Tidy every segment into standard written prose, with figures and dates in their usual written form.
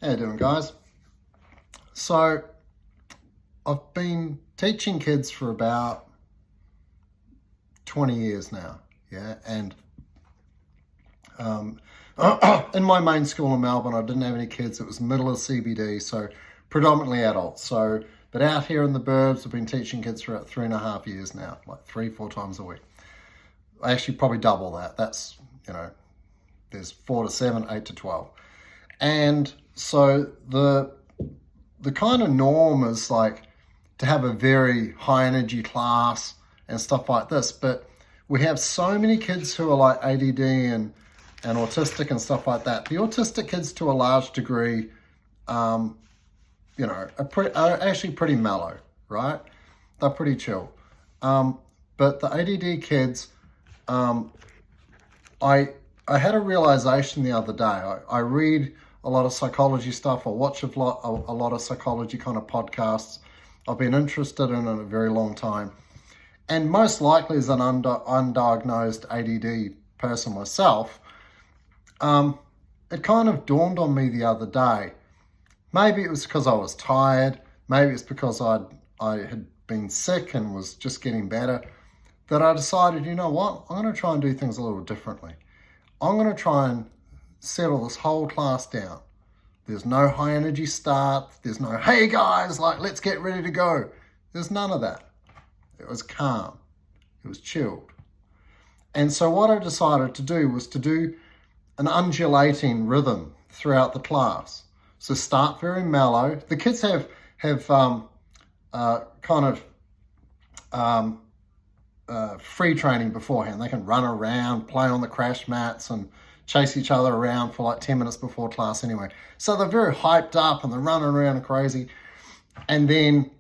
How you doing, guys? So I've been teaching kids for about 20 years now, yeah, and in my main school in Melbourne, I didn't have any kids. It was middle of CBD, so predominantly adults. But out here in the burbs, I've been teaching kids for about 3.5 years now, like 3-4 times a week. I actually probably double that. That's, there's 4 to 7, 8 to 12. And so the kind of norm is like to have a very high energy class and stuff like this. But we have so many kids who are like ADD and autistic and stuff like that. The autistic kids, to a large degree, are actually pretty mellow, right? They're pretty chill. But the ADD kids, I had a realization the other day. I read a lot of psychology stuff. I watch a lot of psychology kind of podcasts. I've been interested in it a very long time. And most likely as an undiagnosed ADD person myself, it kind of dawned on me the other day. Maybe it was because I was tired. Maybe it's because I had been sick and was just getting better, that I decided, you know what? I'm going to try and do things a little differently. I'm going to try and settle this whole class down. There's no high energy start. There's no, hey guys, like, let's get ready to go. There's none of that. It was calm. It was chilled. And so what I decided to do was to do an undulating rhythm throughout the class. So start very mellow. The kids have free training beforehand. They can run around, play on the crash mats and chase each other around for like 10 minutes before class anyway. So they're very hyped up and they're running around crazy. And then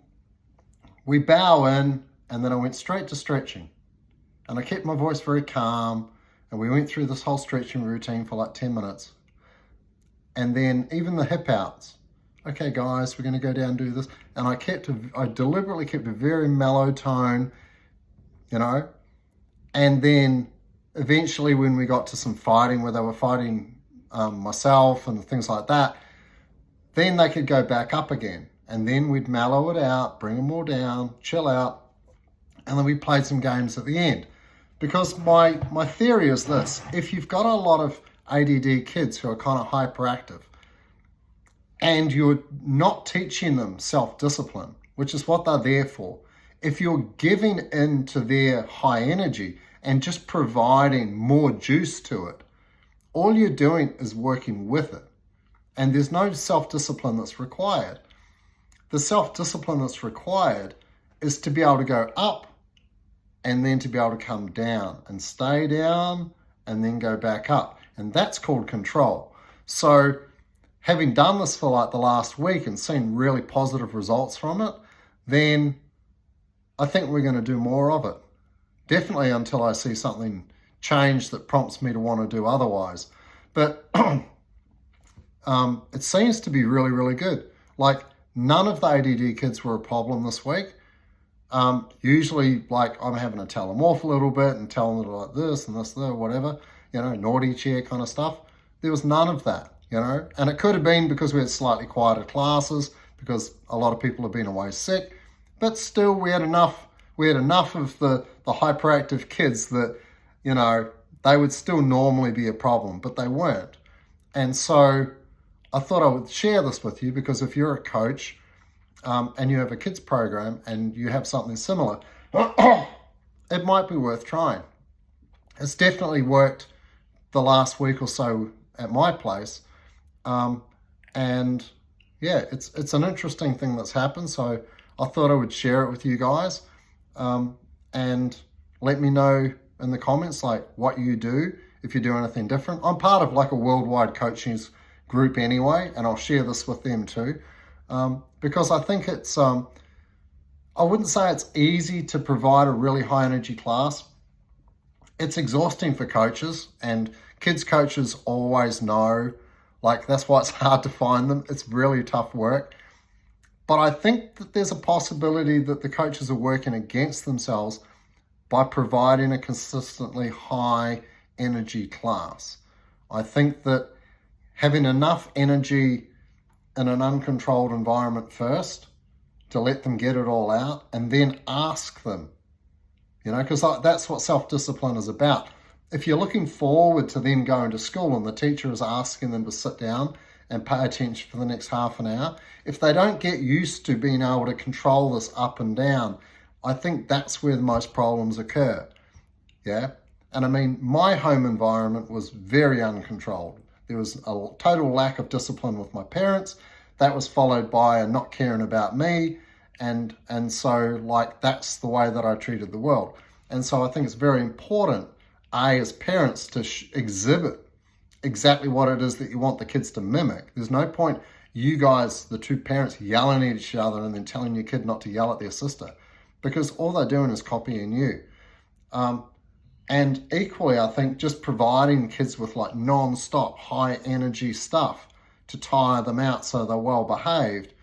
we bow in, and then I went straight to stretching. And I kept my voice very calm, and we went through this whole stretching routine for like 10 minutes. And then even the hip outs. Okay, guys, we're going to go down and do this. And I deliberately kept a very mellow tone, and then eventually when we got to some fighting where they were fighting myself and things like that, then they could go back up again. And then we'd mellow it out, bring them all down, chill out, and then we played some games at the end. Because my theory is this: if you've got a lot of ADD kids who are kind of hyperactive and you're not teaching them self-discipline, which is what they're there for, if you're giving in to their high energy and just providing more juice to it, all you're doing is working with it. And there's no self-discipline that's required. The self-discipline that's required is to be able to go up and then to be able to come down and stay down and then go back up. And that's called control. So having done this for like the last week and seen really positive results from it, then I think we're going to do more of it. Definitely until I see something change that prompts me to want to do otherwise. But it seems to be really, really good. Like, none of the ADD kids were a problem this week. Usually, like, I'm having to tell them off a little bit and tell them like this and this, whatever, naughty chair kind of stuff. There was none of that, and it could have been because we had slightly quieter classes, because a lot of people have been away sick, but still we had enough of the hyperactive kids that, they would still normally be a problem, but they weren't. And so I thought I would share this with you, because if you're a coach and you have a kids program and you have something similar, it might be worth trying. It's definitely worked the last week or so at my place. And yeah, it's an interesting thing that's happened. So I thought I would share it with you guys, and let me know in the comments like what you do if you do anything different. I'm part of like a worldwide coaching group anyway, and I'll share this with them too, because I think it's I wouldn't say it's easy to provide a really high energy class. It's exhausting for coaches, and kids coaches always know, like, that's why it's hard to find them. It's really tough work. But I think that there's a possibility that the coaches are working against themselves by providing a consistently high energy class. I think that having enough energy in an uncontrolled environment first to let them get it all out, and then ask them, because that's what self-discipline is about. If you're looking forward to them going to school and the teacher is asking them to sit down and pay attention for the next half an hour, if they don't get used to being able to control this up and down, I think that's where the most problems occur. Yeah. And I mean, my home environment was very uncontrolled. There was a total lack of discipline with my parents. That was followed by a not caring about me. And so that's the way that I treated the world. And so I think it's very important, as parents, to exhibit exactly what it is that you want the kids to mimic. There's no point you guys, the two parents, yelling at each other and then telling your kid not to yell at their sister, because all they're doing is copying you. And equally, I think just providing kids with non-stop high energy stuff to tire them out so they're well behaved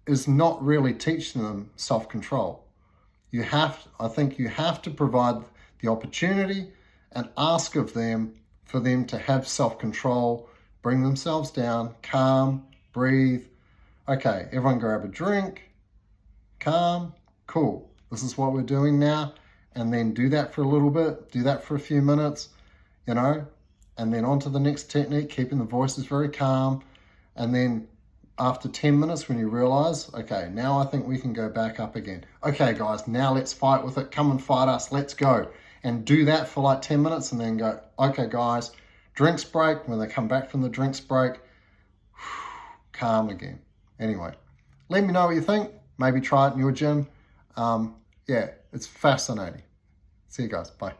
is not really teaching them self-control. I think you have to provide the opportunity and ask of them for them to have self-control, bring themselves down, calm, breathe. Okay, everyone grab a drink, calm, cool. This is what we're doing now. And then do that for a little bit, do that for a few minutes, and then on to the next technique, keeping the voices very calm. And then after 10 minutes, when you realize, okay, now I think we can go back up again. Okay, guys, now let's fight with it. Come and fight us. Let's go. And do that for 10 minutes and then go, okay, guys, drinks break. When they come back from the drinks break, calm again. Anyway, let me know what you think. Maybe try it in your gym. Yeah, it's fascinating. See you guys. Bye.